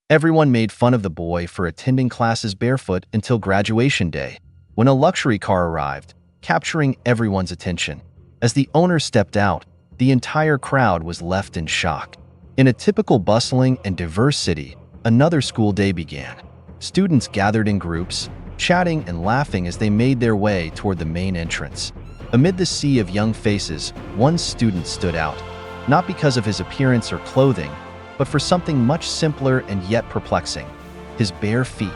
Everyone made fun of the boy for attending classes barefoot until graduation day, when a luxury car arrived, capturing everyone's attention. As the owner stepped out, the entire crowd was left in shock. In a typical bustling and diverse city, another school day began. Students gathered in groups, chatting and laughing as they made their way toward the main entrance. Amid the sea of young faces, one student stood out, not because of his appearance or clothing, but for something much simpler and yet perplexing: his bare feet.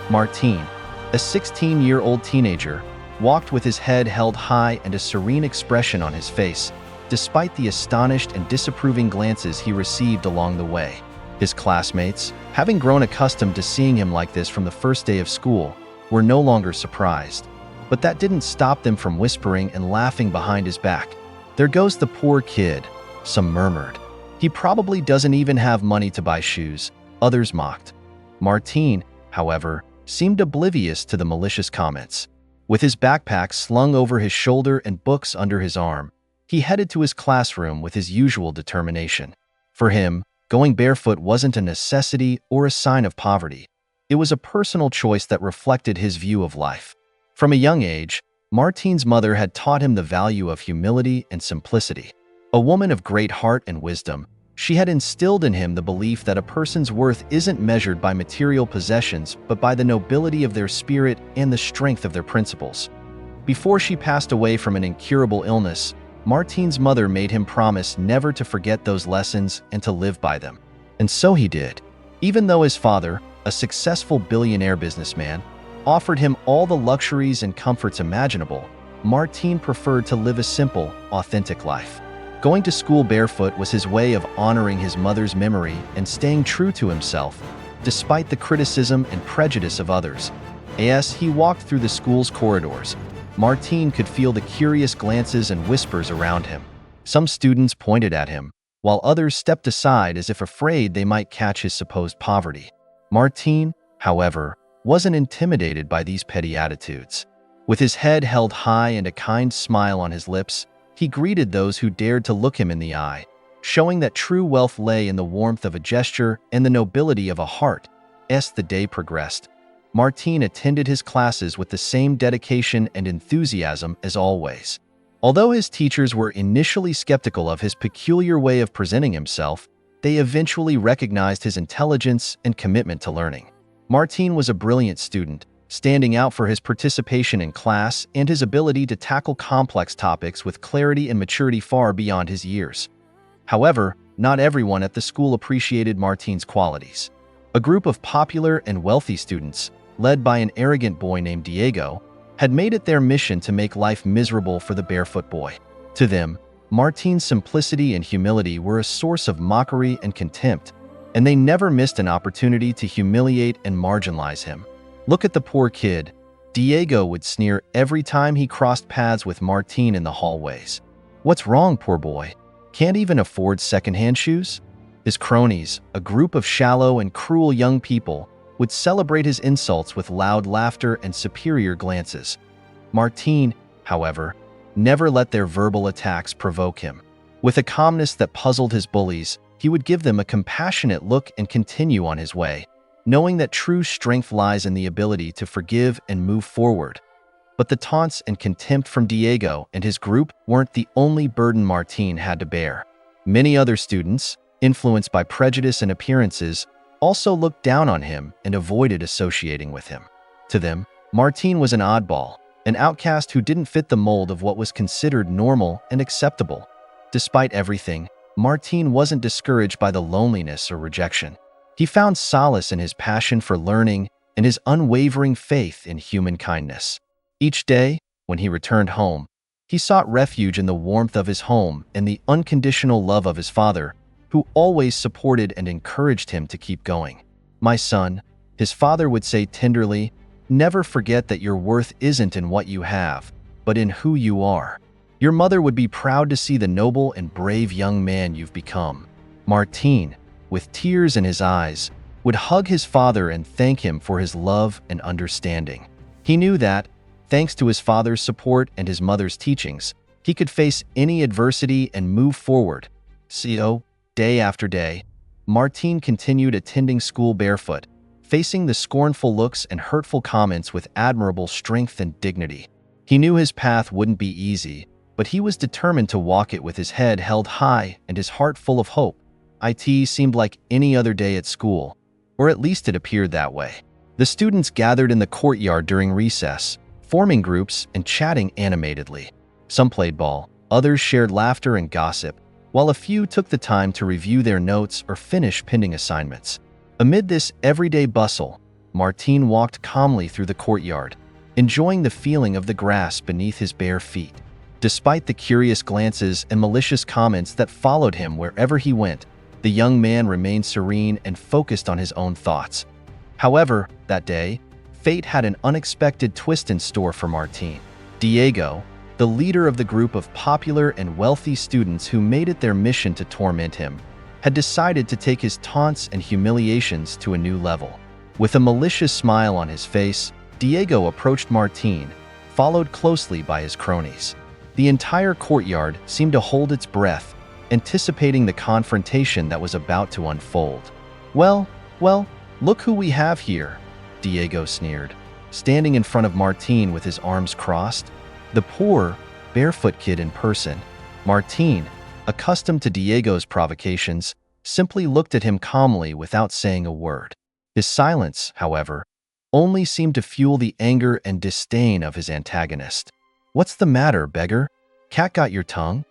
Martine, a 16-year-old teenager, walked with his head held high and a serene expression on his face, despite the astonished and disapproving glances he received along the way. His classmates, having grown accustomed to seeing him like this from the first day of school, were no longer surprised. But that didn't stop them from whispering and laughing behind his back. "There goes the poor kid," some murmured. "He probably doesn't even have money to buy shoes," others mocked. Martine, however, seemed oblivious to the malicious comments. With his backpack slung over his shoulder and books under his arm, he headed to his classroom with his usual determination. For him, going barefoot wasn't a necessity or a sign of poverty. It was a personal choice that reflected his view of life. From a young age, Martine's mother had taught him the value of humility and simplicity. A woman of great heart and wisdom, she had instilled in him the belief that a person's worth isn't measured by material possessions but by the nobility of their spirit and the strength of their principles. Before she passed away from an incurable illness, Martine's mother made him promise never to forget those lessons and to live by them. And so he did. Even though his father, a successful billionaire businessman, offered him all the luxuries and comforts imaginable, Martine preferred to live a simple, authentic life. Going to school barefoot was his way of honoring his mother's memory and staying true to himself, despite the criticism and prejudice of others. As he walked through the school's corridors, Martine could feel the curious glances and whispers around him. Some students pointed at him, while others stepped aside as if afraid they might catch his supposed poverty. Martine, however, wasn't intimidated by these petty attitudes. With his head held high and a kind smile on his lips, he greeted those who dared to look him in the eye, showing that true wealth lay in the warmth of a gesture and the nobility of a heart. As the day progressed, Martine attended his classes with the same dedication and enthusiasm as always. Although his teachers were initially skeptical of his peculiar way of presenting himself, they eventually recognized his intelligence and commitment to learning. Martine was a brilliant student, standing out for his participation in class and his ability to tackle complex topics with clarity and maturity far beyond his years. However, not everyone at the school appreciated Martine's qualities. A group of popular and wealthy students, led by an arrogant boy named Diego, had made it their mission to make life miserable for the barefoot boy. To them, Martine's simplicity and humility were a source of mockery and contempt, and they never missed an opportunity to humiliate and marginalize him. "Look at the poor kid," Diego would sneer every time he crossed paths with Martine in the hallways. "What's wrong, poor boy? Can't even afford secondhand shoes?" His cronies, a group of shallow and cruel young people, would celebrate his insults with loud laughter and superior glances. Martine, however, never let their verbal attacks provoke him. With a calmness that puzzled his bullies, he would give them a compassionate look and continue on his way, knowing that true strength lies in the ability to forgive and move forward. But the taunts and contempt from Diego and his group weren't the only burden Martine had to bear. Many other students, influenced by prejudice and appearances, also looked down on him and avoided associating with him. To them, Martine was an oddball, an outcast who didn't fit the mold of what was considered normal and acceptable. Despite everything, Martine wasn't discouraged by the loneliness or rejection. He found solace in his passion for learning and his unwavering faith in human kindness. Each day, when he returned home, he sought refuge in the warmth of his home and the unconditional love of his father, who always supported and encouraged him to keep going. "My son," his father would say tenderly, "never forget that your worth isn't in what you have, but in who you are." Your mother would be proud to see the noble and brave young man you've become. Martine, with tears in his eyes, would hug his father and thank him for his love and understanding. He knew that, thanks to his father's support and his mother's teachings, he could face any adversity and move forward. So, day after day, Martin continued attending school barefoot, facing the scornful looks and hurtful comments with admirable strength and dignity. He knew his path wouldn't be easy, but he was determined to walk it with his head held high and his heart full of hope. It seemed like any other day at school, or at least it appeared that way. The students gathered in the courtyard during recess, forming groups and chatting animatedly. Some played ball, others shared laughter and gossip, while a few took the time to review their notes or finish pending assignments. Amid this everyday bustle, Martin walked calmly through the courtyard, enjoying the feeling of the grass beneath his bare feet. Despite the curious glances and malicious comments that followed him wherever he went, the young man remained serene and focused on his own thoughts. However, that day, fate had an unexpected twist in store for Martin. Diego, the leader of the group of popular and wealthy students who made it their mission to torment him, had decided to take his taunts and humiliations to a new level. With a malicious smile on his face, Diego approached Martin, followed closely by his cronies. The entire courtyard seemed to hold its breath, anticipating the confrontation that was about to unfold. Well, look who we have here," Diego sneered, standing in front of Martin with his arms crossed. The poor, barefoot kid in person. Martin, accustomed to Diego's provocations, simply looked at him calmly without saying a word. His silence, however, only seemed to fuel the anger and disdain of his antagonist. "What's the matter, beggar? Cat got your tongue?"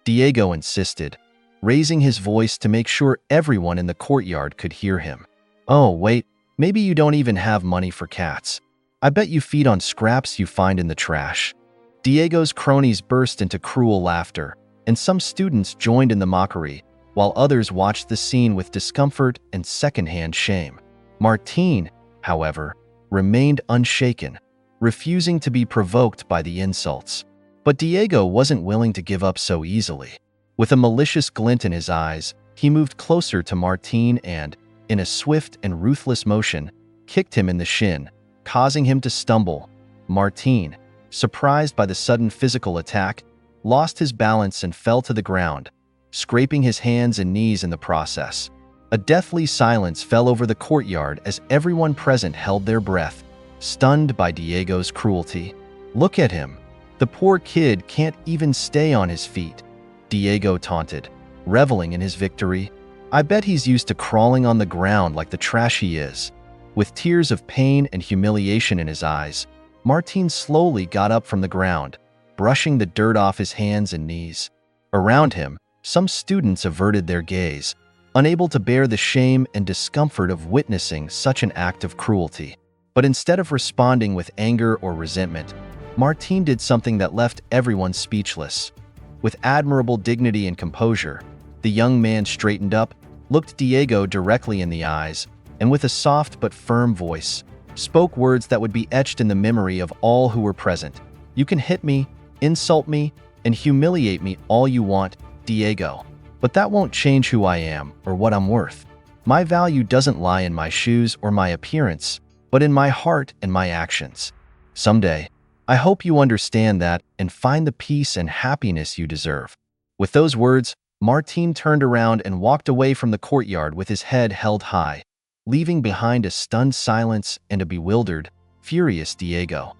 Diego insisted, raising his voice to make sure everyone in the courtyard could hear him. "Oh, wait, maybe you don't even have money for cats. I bet you feed on scraps you find in the trash." Diego's cronies burst into cruel laughter, and some students joined in the mockery, while others watched the scene with discomfort and secondhand shame. Martin, however, remained unshaken, refusing to be provoked by the insults. But Diego wasn't willing to give up so easily. With a malicious glint in his eyes, he moved closer to Martin and, in a swift and ruthless motion, kicked him in the shin, causing him to stumble. Martin, surprised by the sudden physical attack, lost his balance and fell to the ground, scraping his hands and knees in the process. A deathly silence fell over the courtyard as everyone present held their breath, stunned by Diego's cruelty. "Look at him. The poor kid can't even stay on his feet," Diego taunted, reveling in his victory. "I bet he's used to crawling on the ground like the trash he is." With tears of pain and humiliation in his eyes, Martin slowly got up from the ground, brushing the dirt off his hands and knees. Around him, some students averted their gaze, unable to bear the shame and discomfort of witnessing such an act of cruelty. But instead of responding with anger or resentment, Martin did something that left everyone speechless. With admirable dignity and composure, the young man straightened up, looked Diego directly in the eyes, and with a soft but firm voice, spoke words that would be etched in the memory of all who were present. "You can hit me, insult me, and humiliate me all you want, Diego. But that won't change who I am or what I'm worth. My value doesn't lie in my shoes or my appearance, but in my heart and my actions. Someday, I hope you understand that and find the peace and happiness you deserve." With those words, Martin turned around and walked away from the courtyard with his head held high, leaving behind a stunned silence and a bewildered, furious Diego.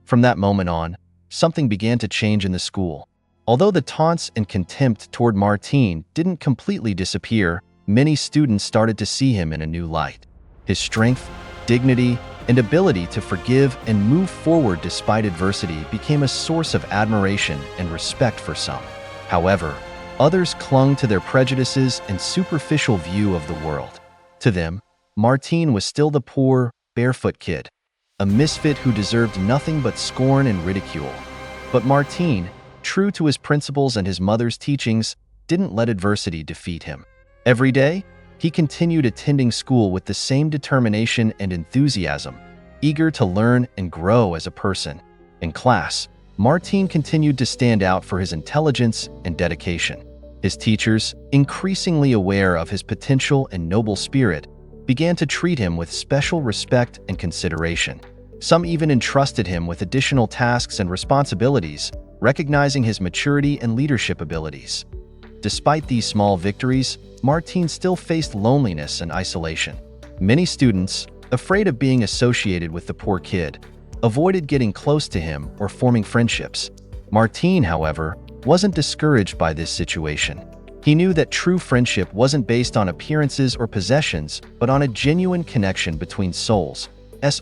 From that moment on, something began to change in the school. Although the taunts and contempt toward Martin didn't completely disappear, many students started to see him in a new light. His strength, dignity, and ability to forgive and move forward despite adversity became a source of admiration and respect for some. However, others clung to their prejudices and superficial view of the world. To them, Martin was still the poor, barefoot kid, a misfit who deserved nothing but scorn and ridicule. But Martin, true to his principles and his mother's teachings, didn't let adversity defeat him. Every day, he continued attending school with the same determination and enthusiasm, eager to learn and grow as a person. In class, Martin continued to stand out for his intelligence and dedication. His teachers, increasingly aware of his potential and noble spirit, began to treat him with special respect and consideration. Some even entrusted him with additional tasks and responsibilities, recognizing his maturity and leadership abilities. Despite these small victories, Martin still faced loneliness and isolation. Many students, afraid of being associated with the poor kid, avoided getting close to him or forming friendships. Martin, however, wasn't discouraged by this situation. He knew that true friendship wasn't based on appearances or possessions, but on a genuine connection between souls.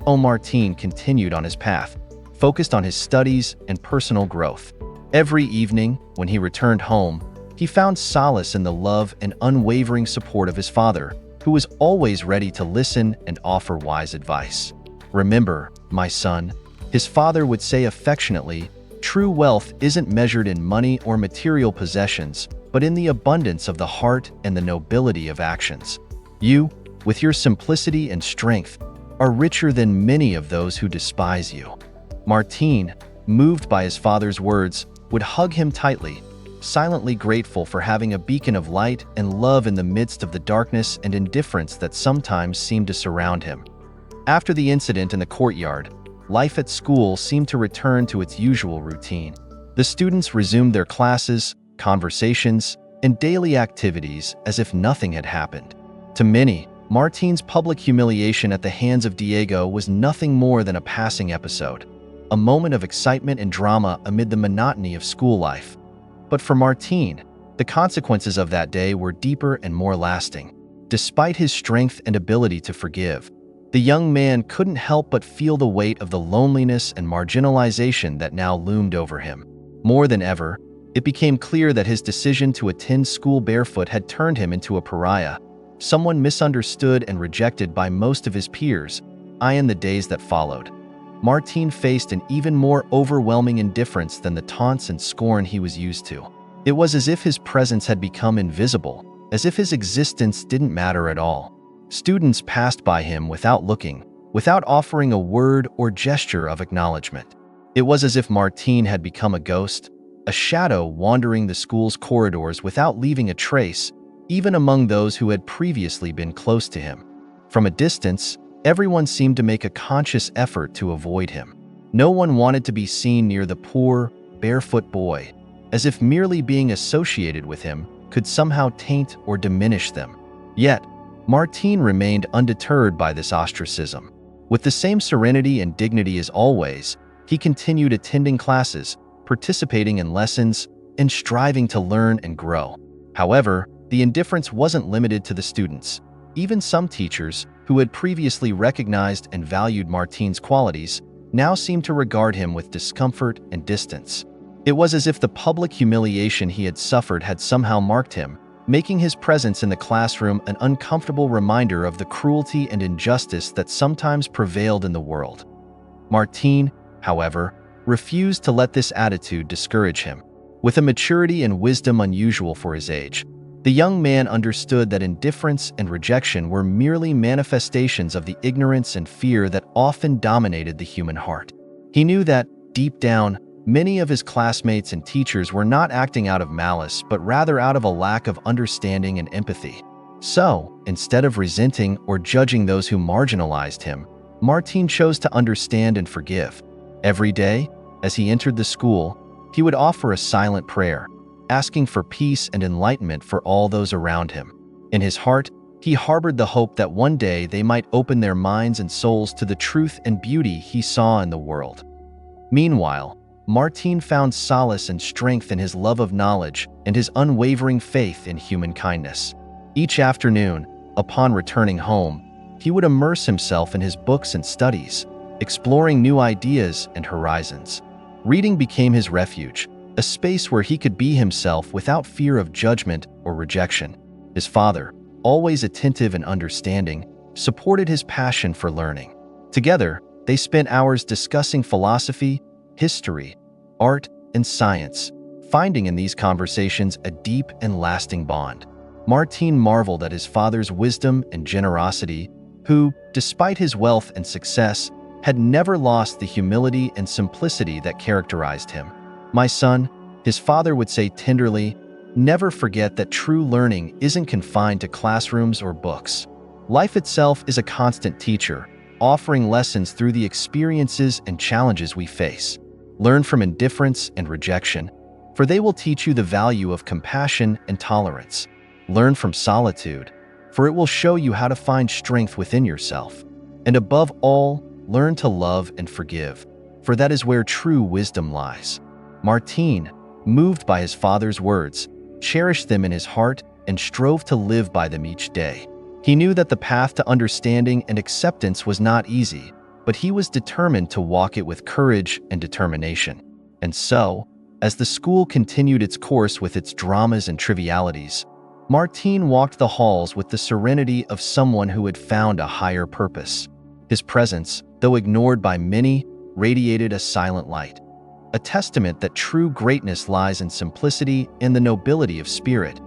Martin continued on his path, focused on his studies and personal growth. Every evening, when he returned home, he found solace in the love and unwavering support of his father, who was always ready to listen and offer wise advice. "Remember, my son," his father would say affectionately, "true wealth isn't measured in money or material possessions, but in the abundance of the heart and the nobility of actions. You, with your simplicity and strength, are richer than many of those who despise you." Martin, moved by his father's words, would hug him tightly, silently grateful for having a beacon of light and love in the midst of the darkness and indifference that sometimes seemed to surround him. After the incident in the courtyard, life at school seemed to return to its usual routine. The students resumed their classes, conversations, and daily activities as if nothing had happened. To many, Martin's public humiliation at the hands of Diego was nothing more than a passing episode, a moment of excitement and drama amid the monotony of school life. But for Martin, the consequences of that day were deeper and more lasting. Despite his strength and ability to forgive, the young man couldn't help but feel the weight of the loneliness and marginalization that now loomed over him. More than ever, it became clear that his decision to attend school barefoot had turned him into a pariah, someone misunderstood and rejected by most of his peers. In the days that followed, Martin faced an even more overwhelming indifference than the taunts and scorn he was used to. It was as if his presence had become invisible, as if his existence didn't matter at all. Students passed by him without looking, without offering a word or gesture of acknowledgement. It was as if Martin had become a ghost, a shadow wandering the school's corridors without leaving a trace, even among those who had previously been close to him. From a distance, everyone seemed to make a conscious effort to avoid him. No one wanted to be seen near the poor, barefoot boy, as if merely being associated with him could somehow taint or diminish them. Yet, Martin remained undeterred by this ostracism. With the same serenity and dignity as always, he continued attending classes, participating in lessons, and striving to learn and grow. However, the indifference wasn't limited to the students. Even some teachers, who had previously recognized and valued Martin's qualities, now seemed to regard him with discomfort and distance. It was as if the public humiliation he had suffered had somehow marked him, making his presence in the classroom an uncomfortable reminder of the cruelty and injustice that sometimes prevailed in the world. Martin, however, refused to let this attitude discourage him. With a maturity and wisdom unusual for his age, the young man understood that indifference and rejection were merely manifestations of the ignorance and fear that often dominated the human heart. He knew that, deep down, many of his classmates and teachers were not acting out of malice, but rather out of a lack of understanding and empathy. So, instead of resenting or judging those who marginalized him, Martin chose to understand and forgive. Every day, as he entered the school, he would offer a silent prayer, asking for peace and enlightenment for all those around him. In his heart, he harbored the hope that one day they might open their minds and souls to the truth and beauty he saw in the world. Meanwhile, Martin found solace and strength in his love of knowledge and his unwavering faith in human kindness. Each afternoon, upon returning home, he would immerse himself in his books and studies, exploring new ideas and horizons. Reading became his refuge, a space where he could be himself without fear of judgment or rejection. His father, always attentive and understanding, supported his passion for learning. Together, they spent hours discussing philosophy, history, art, and science, finding in these conversations a deep and lasting bond. Martin marveled at his father's wisdom and generosity, who, despite his wealth and success, had never lost the humility and simplicity that characterized him. "My son," his father would say tenderly, "never forget that true learning isn't confined to classrooms or books. Life itself is a constant teacher, offering lessons through the experiences and challenges we face. Learn from indifference and rejection, for they will teach you the value of compassion and tolerance. Learn from solitude, for it will show you how to find strength within yourself. And above all, learn to love and forgive, for that is where true wisdom lies. Martin, moved by his father's words, cherished them in his heart and strove to live by them each day. He knew that the path to understanding and acceptance was not easy, but he was determined to walk it with courage and determination. And so, as the school continued its course with its dramas and trivialities, Martin walked the halls with the serenity of someone who had found a higher purpose. His presence, though ignored by many, radiated a silent light, a testament that true greatness lies in simplicity and the nobility of spirit.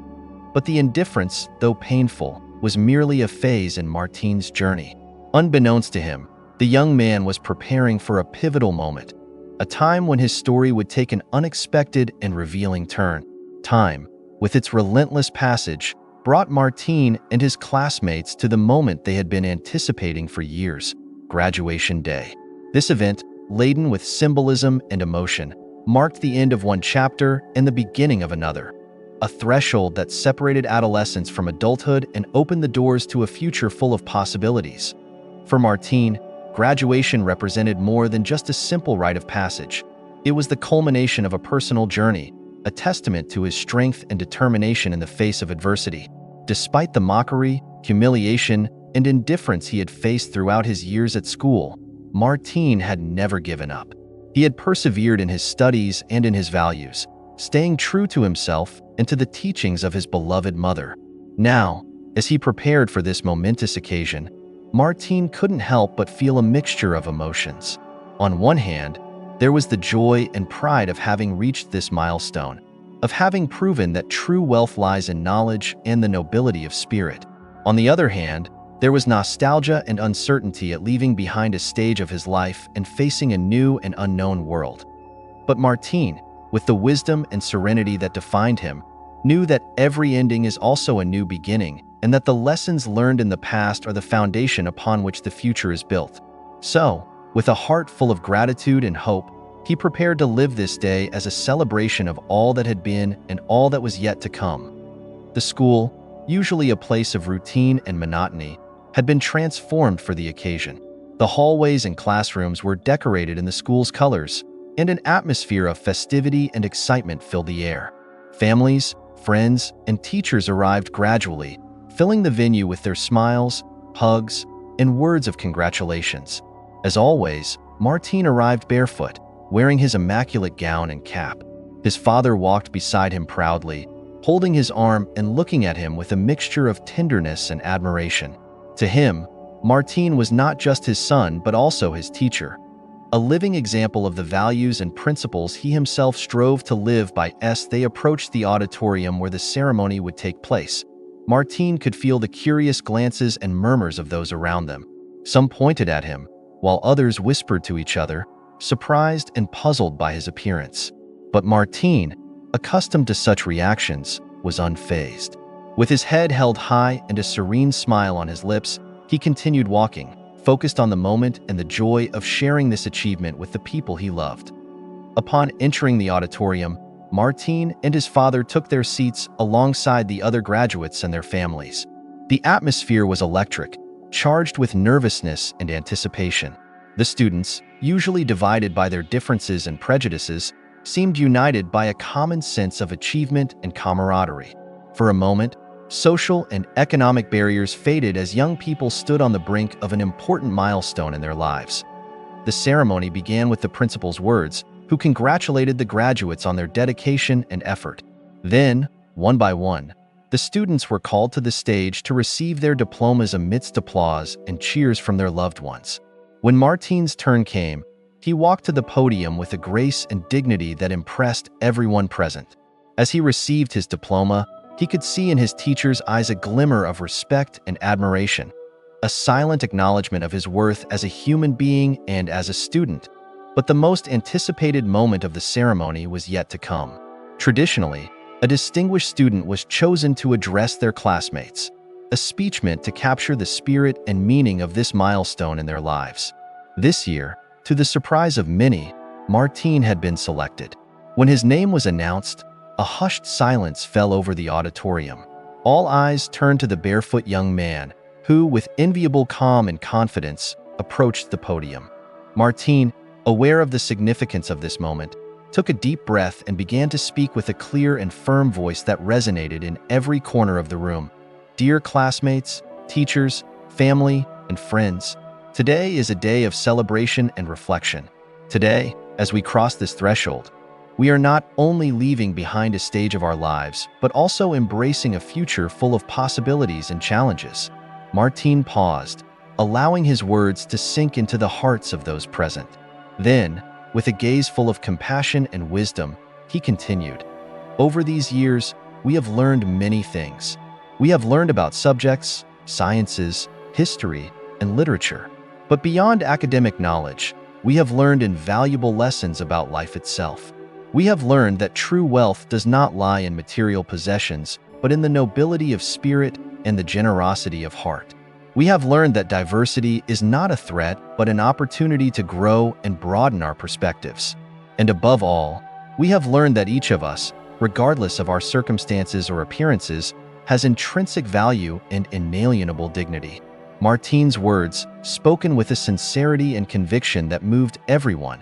But the indifference, though painful, was merely a phase in Martin's journey. Unbeknownst to him, the young man was preparing for a pivotal moment, a time when his story would take an unexpected and revealing turn. Time, with its relentless passage, brought Martin and his classmates to the moment they had been anticipating for years: graduation day. This event, laden with symbolism and emotion, marked the end of one chapter and the beginning of another, a threshold that separated adolescence from adulthood and opened the doors to a future full of possibilities. For Martin, graduation represented more than just a simple rite of passage. It was the culmination of a personal journey, a testament to his strength and determination in the face of adversity. Despite the mockery, humiliation, and indifference he had faced throughout his years at school, Martin had never given up. He had persevered in his studies and in his values, staying true to himself and to the teachings of his beloved mother. Now, as he prepared for this momentous occasion, Martin couldn't help but feel a mixture of emotions. On one hand, there was the joy and pride of having reached this milestone, of having proven that true wealth lies in knowledge and the nobility of spirit. On the other hand, there was nostalgia and uncertainty at leaving behind a stage of his life and facing a new and unknown world. But Martin, with the wisdom and serenity that defined him, knew that every ending is also a new beginning, and that the lessons learned in the past are the foundation upon which the future is built. So, with a heart full of gratitude and hope, he prepared to live this day as a celebration of all that had been and all that was yet to come. The school, usually a place of routine and monotony, had been transformed for the occasion. The hallways and classrooms were decorated in the school's colors, and an atmosphere of festivity and excitement filled the air. Families, friends, and teachers arrived gradually, filling the venue with their smiles, hugs, and words of congratulations. As always, Martin arrived barefoot, wearing his immaculate gown and cap. His father walked beside him proudly, holding his arm and looking at him with a mixture of tenderness and admiration. To him, Martin was not just his son but also his teacher, a living example of the values and principles he himself strove to live by. As they approached the auditorium where the ceremony would take place, Martin could feel the curious glances and murmurs of those around them. Some pointed at him, while others whispered to each other, surprised and puzzled by his appearance. But Martin, accustomed to such reactions, was unfazed. With his head held high and a serene smile on his lips, he continued walking, focused on the moment and the joy of sharing this achievement with the people he loved. Upon entering the auditorium, Martin and his father took their seats alongside the other graduates and their families. The atmosphere was electric, charged with nervousness and anticipation. The students, usually divided by their differences and prejudices, seemed united by a common sense of achievement and camaraderie. For a moment, social and economic barriers faded as young people stood on the brink of an important milestone in their lives. The ceremony began with the principal's words, who congratulated the graduates on their dedication and effort. Then, one by one, the students were called to the stage to receive their diplomas amidst applause and cheers from their loved ones. When Martin's turn came, he walked to the podium with a grace and dignity that impressed everyone present. As he received his diploma, he could see in his teacher's eyes a glimmer of respect and admiration, a silent acknowledgement of his worth as a human being and as a student. But the most anticipated moment of the ceremony was yet to come. Traditionally, a distinguished student was chosen to address their classmates, a speech meant to capture the spirit and meaning of this milestone in their lives. This year, to the surprise of many, Martin had been selected. When his name was announced, a hushed silence fell over the auditorium. All eyes turned to the barefoot young man, who, with enviable calm and confidence, approached the podium. Martin, aware of the significance of this moment, took a deep breath and began to speak with a clear and firm voice that resonated in every corner of the room. Dear classmates, teachers, family, and friends, today is a day of celebration and reflection. Today, as we cross this threshold, we are not only leaving behind a stage of our lives, but also embracing a future full of possibilities and challenges. Martin paused, allowing his words to sink into the hearts of those present. Then, with a gaze full of compassion and wisdom, he continued, "Over these years, we have learned many things. We have learned about subjects, sciences, history, and literature. But beyond academic knowledge, we have learned invaluable lessons about life itself. We have learned that true wealth does not lie in material possessions, but in the nobility of spirit and the generosity of heart. We have learned that diversity is not a threat, but an opportunity to grow and broaden our perspectives. And above all, we have learned that each of us, regardless of our circumstances or appearances, has intrinsic value and inalienable dignity." Martin's words, spoken with a sincerity and conviction that moved everyone,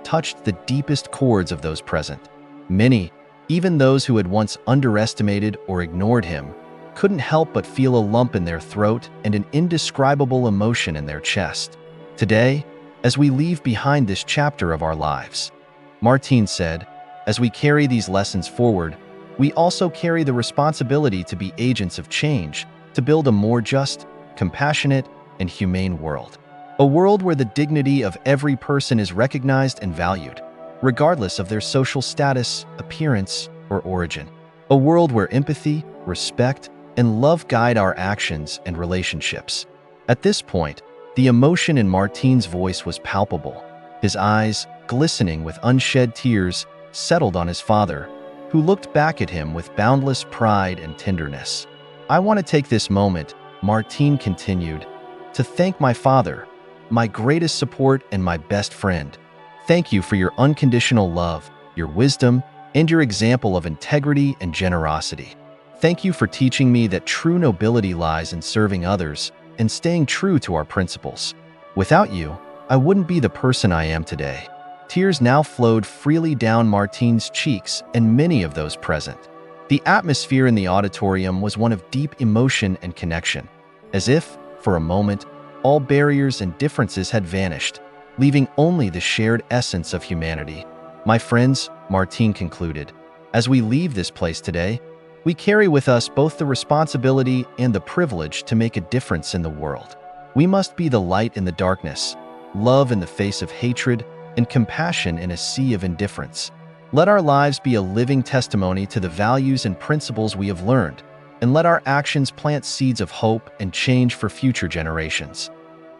touched the deepest chords of those present. Many, even those who had once underestimated or ignored him, couldn't help but feel a lump in their throat and an indescribable emotion in their chest. "Today, as we leave behind this chapter of our lives," Martin said, "as we carry these lessons forward, we also carry the responsibility to be agents of change, to build a more just, compassionate, and humane world. A world where the dignity of every person is recognized and valued, regardless of their social status, appearance, or origin. A world where empathy, respect, and love guide our actions and relationships." At this point, the emotion in Martin's voice was palpable. His eyes, glistening with unshed tears, settled on his father, who looked back at him with boundless pride and tenderness. "I want to take this moment," Martin continued, "to thank my father, my greatest support and my best friend. Thank you for your unconditional love, your wisdom, and your example of integrity and generosity. Thank you for teaching me that true nobility lies in serving others and staying true to our principles. Without you, I wouldn't be the person I am today." Tears now flowed freely down Martin's cheeks and many of those present. The atmosphere in the auditorium was one of deep emotion and connection, as if, for a moment, all barriers and differences had vanished, leaving only the shared essence of humanity. "My friends," Martin concluded, "as we leave this place today, we carry with us both the responsibility and the privilege to make a difference in the world. We must be the light in the darkness, love in the face of hatred, and compassion in a sea of indifference. Let our lives be a living testimony to the values and principles we have learned, and let our actions plant seeds of hope and change for future generations."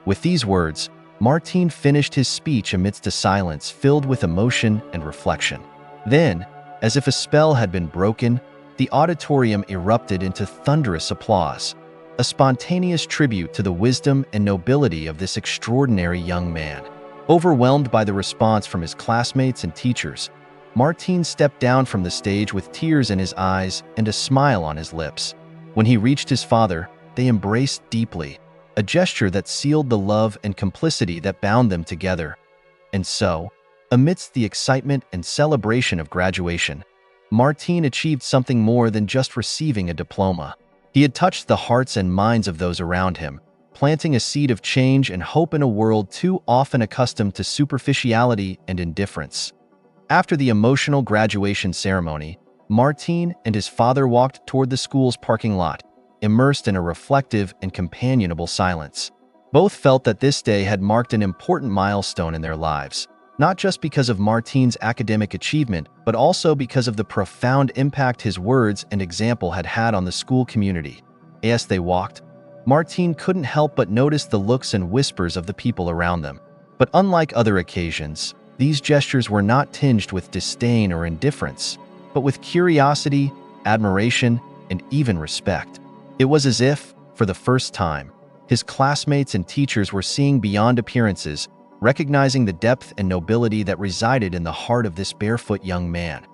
With these words, Martin finished his speech amidst a silence filled with emotion and reflection. Then, as if a spell had been broken, the auditorium erupted into thunderous applause, a spontaneous tribute to the wisdom and nobility of this extraordinary young man. Overwhelmed by the response from his classmates and teachers, Martin stepped down from the stage with tears in his eyes and a smile on his lips. When he reached his father, they embraced deeply, a gesture that sealed the love and complicity that bound them together. And so, amidst the excitement and celebration of graduation, Martin achieved something more than just receiving a diploma. He had touched the hearts and minds of those around him, planting a seed of change and hope in a world too often accustomed to superficiality and indifference. After the emotional graduation ceremony, Martin and his father walked toward the school's parking lot, immersed in a reflective and companionable silence. Both felt that this day had marked an important milestone in their lives, not just because of Martin's academic achievement, but also because of the profound impact his words and example had had on the school community. As they walked, Martin couldn't help but notice the looks and whispers of the people around them. But unlike other occasions, these gestures were not tinged with disdain or indifference, but with curiosity, admiration, and even respect. It was as if, for the first time, his classmates and teachers were seeing beyond appearances, recognizing the depth and nobility that resided in the heart of this barefoot young man.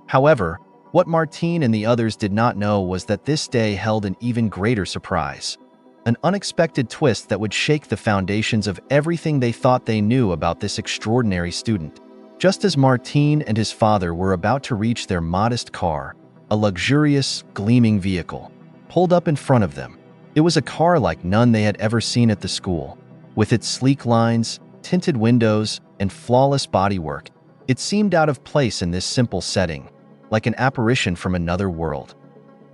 However, what Martine and the others did not know was that this day held an even greater surprise. An unexpected twist that would shake the foundations of everything they thought they knew about this extraordinary student. Just as Martine and his father were about to reach their modest car, a luxurious, gleaming vehicle pulled up in front of them. It was a car like none they had ever seen at the school. With its sleek lines, tinted windows, and flawless bodywork, it seemed out of place in this simple setting, like an apparition from another world.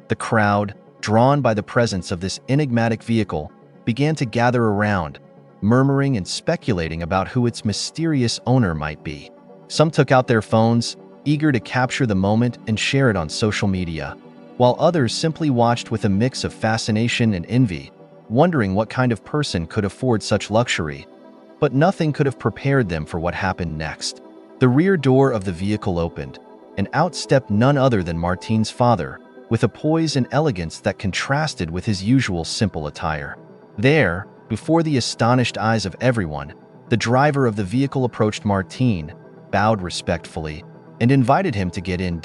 The crowd, drawn by the presence of this enigmatic vehicle, began to gather around, murmuring and speculating about who its mysterious owner might be. Some took out their phones, eager to capture the moment and share it on social media, while others simply watched with a mix of fascination and envy, wondering what kind of person could afford such luxury. But nothing could have prepared them for what happened next. The rear door of the vehicle opened, and out stepped none other than Martine's father, with a poise and elegance that contrasted with his usual simple attire. There, before the astonished eyes of everyone, the driver of the vehicle approached Martine, bowed respectfully, and invited him to get in.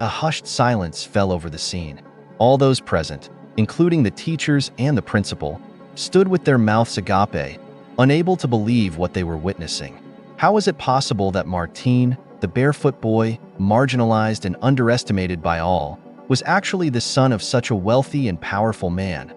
A hushed silence fell over the scene. All those present, including the teachers and the principal, stood with their mouths agape, unable to believe what they were witnessing. How was it possible that Martine, the barefoot boy, marginalized and underestimated by all, was actually the son of such a wealthy and powerful man?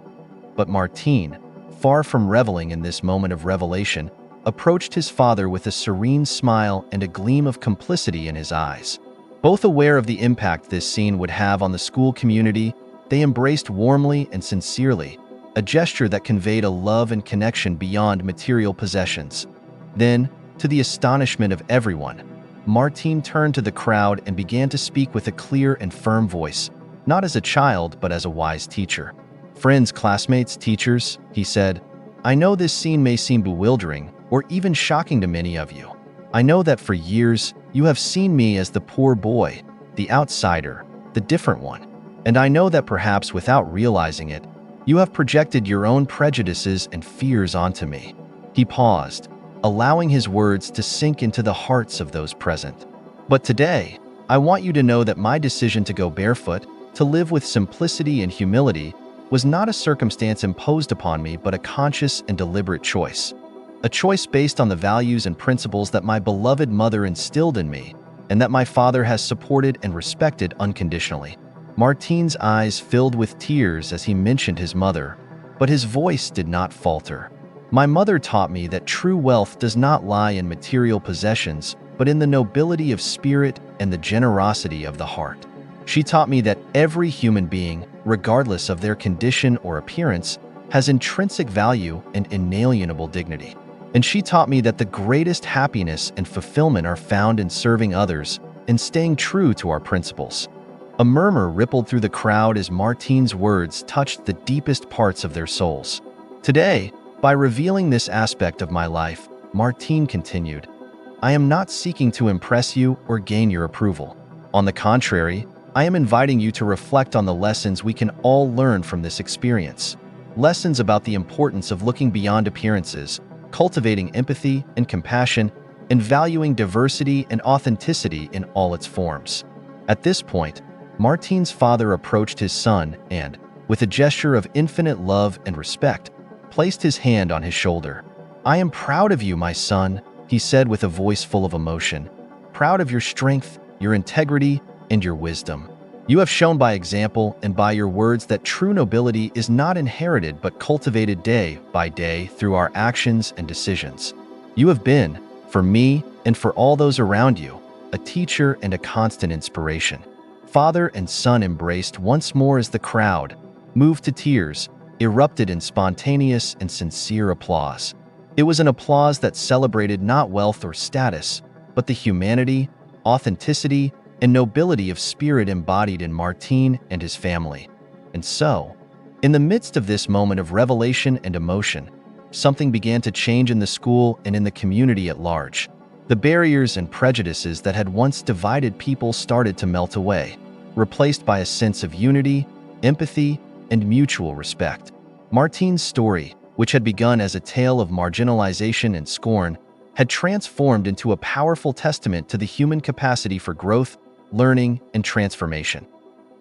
But Martine, far from reveling in this moment of revelation, approached his father with a serene smile and a gleam of complicity in his eyes. Both aware of the impact this scene would have on the school community, they embraced warmly and sincerely, a gesture that conveyed a love and connection beyond material possessions. Then, to the astonishment of everyone, Martine turned to the crowd and began to speak with a clear and firm voice, not as a child but as a wise teacher. "Friends, classmates, teachers," he said, "I know this scene may seem bewildering or even shocking to many of you. I know that for years you have seen me as the poor boy, the outsider, the different one. And I know that perhaps without realizing it, you have projected your own prejudices and fears onto me." He paused, allowing his words to sink into the hearts of those present. "But today, I want you to know that my decision to go barefoot, to live with simplicity and humility, was not a circumstance imposed upon me but a conscious and deliberate choice. A choice based on the values and principles that my beloved mother instilled in me and that my father has supported and respected unconditionally." Martine's eyes filled with tears as he mentioned his mother, but his voice did not falter. "My mother taught me that true wealth does not lie in material possessions, but in the nobility of spirit and the generosity of the heart. She taught me that every human being, regardless of their condition or appearance, has intrinsic value and inalienable dignity. And she taught me that the greatest happiness and fulfillment are found in serving others and staying true to our principles." A murmur rippled through the crowd as Martine's words touched the deepest parts of their souls. "Today, by revealing this aspect of my life," Martine continued, "I am not seeking to impress you or gain your approval. On the contrary, I am inviting you to reflect on the lessons we can all learn from this experience. Lessons about the importance of looking beyond appearances, cultivating empathy and compassion, and valuing diversity and authenticity in all its forms." At this point, Martine's father approached his son and, with a gesture of infinite love and respect, placed his hand on his shoulder. "I am proud of you, my son," he said with a voice full of emotion. "Proud of your strength, your integrity, and your wisdom. You have shown by example and by your words that true nobility is not inherited but cultivated day by day through our actions and decisions. You have been, for me and for all those around you, a teacher and a constant inspiration." Father and son embraced once more as the crowd, moved to tears, erupted in spontaneous and sincere applause. It was an applause that celebrated not wealth or status, but the humanity, authenticity, and nobility of spirit embodied in Martine and his family. And so, in the midst of this moment of revelation and emotion, something began to change in the school and in the community at large. The barriers and prejudices that had once divided people started to melt away, replaced by a sense of unity, empathy, and mutual respect. Martine's story, which had begun as a tale of marginalization and scorn, had transformed into a powerful testament to the human capacity for growth, learning, and transformation.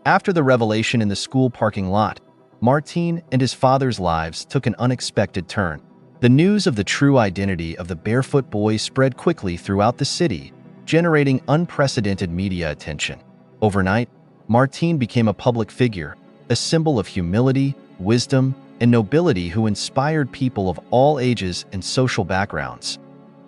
After the revelation in the school parking lot, Martin and his father's lives took an unexpected turn. The news of the true identity of the barefoot boy spread quickly throughout the city, generating unprecedented media attention. Overnight, Martin became a public figure, a symbol of humility, wisdom, and nobility who inspired people of all ages and social backgrounds.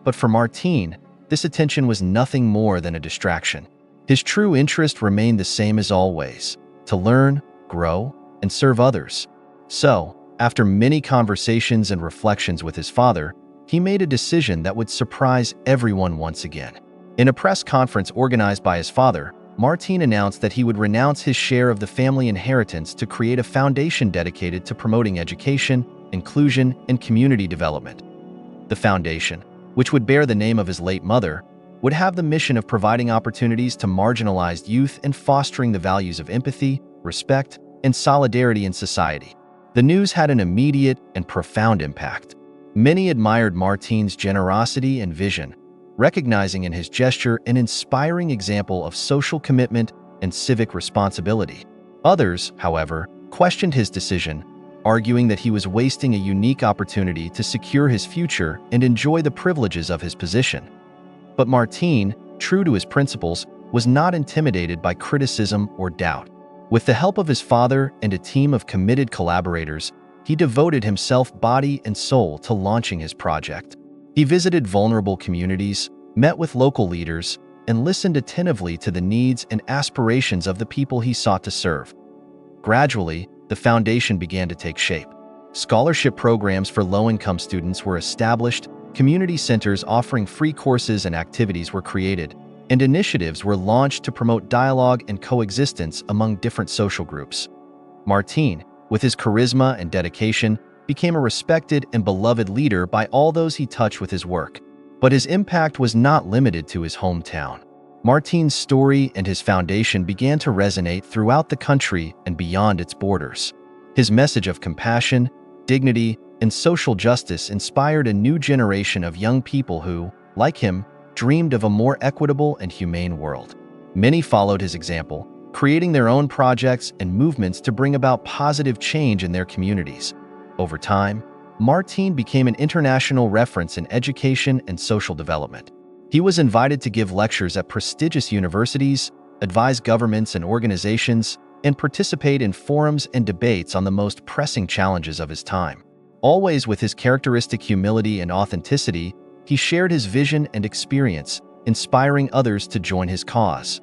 But for Martin, this attention was nothing more than a distraction. His true interest remained the same as always: to learn, grow, and serve others. So, after many conversations and reflections with his father, he made a decision that would surprise everyone once again. In a press conference organized by his father, Martin announced that he would renounce his share of the family inheritance to create a foundation dedicated to promoting education, inclusion, and community development. The foundation, which would bear the name of his late mother, would have the mission of providing opportunities to marginalized youth and fostering the values of empathy, respect, and solidarity in society. The news had an immediate and profound impact. Many admired Martin's generosity and vision, recognizing in his gesture an inspiring example of social commitment and civic responsibility. Others, however, questioned his decision, arguing that he was wasting a unique opportunity to secure his future and enjoy the privileges of his position. But Martin, true to his principles, was not intimidated by criticism or doubt. With the help of his father and a team of committed collaborators, he devoted himself body and soul to launching his project. He visited vulnerable communities, met with local leaders, and listened attentively to the needs and aspirations of the people he sought to serve. Gradually, the foundation began to take shape. Scholarship programs for low-income students were established, community centers offering free courses and activities were created, and initiatives were launched to promote dialogue and coexistence among different social groups. Martin, with his charisma and dedication, became a respected and beloved leader by all those he touched with his work. But his impact was not limited to his hometown. Martin's story and his foundation began to resonate throughout the country and beyond its borders. His message of compassion, dignity, and social justice inspired a new generation of young people who, like him, dreamed of a more equitable and humane world. Many followed his example, creating their own projects and movements to bring about positive change in their communities. Over time, Martin became an international reference in education and social development. He was invited to give lectures at prestigious universities, advise governments and organizations, and participate in forums and debates on the most pressing challenges of his time. Always with his characteristic humility and authenticity, he shared his vision and experience, inspiring others to join his cause.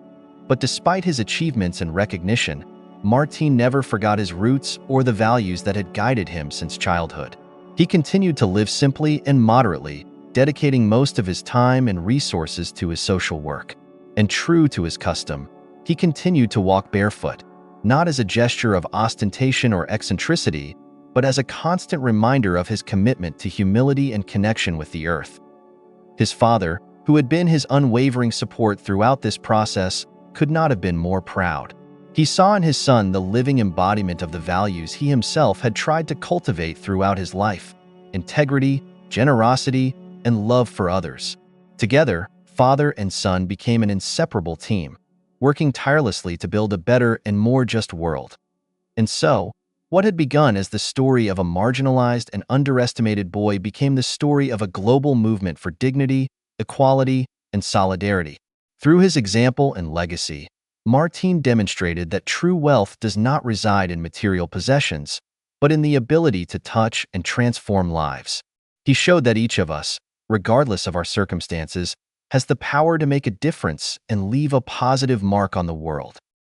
But despite his achievements and recognition, Martin never forgot his roots or the values that had guided him since childhood. He continued to live simply and moderately, dedicating most of his time and resources to his social work. And true to his custom, he continued to walk barefoot, not as a gesture of ostentation or eccentricity, but as a constant reminder of his commitment to humility and connection with the earth. His father, who had been his unwavering support throughout this process, could not have been more proud. He saw in his son the living embodiment of the values he himself had tried to cultivate throughout his life: integrity, generosity, and love for others. Together, father and son became an inseparable team, working tirelessly to build a better and more just world. And so, what had begun as the story of a marginalized and underestimated boy became the story of a global movement for dignity, equality, and solidarity. Through his example and legacy, Martin demonstrated that true wealth does not reside in material possessions, but in the ability to touch and transform lives. He showed that each of us, regardless of our circumstances, has the power to make a difference and leave a positive mark on the world.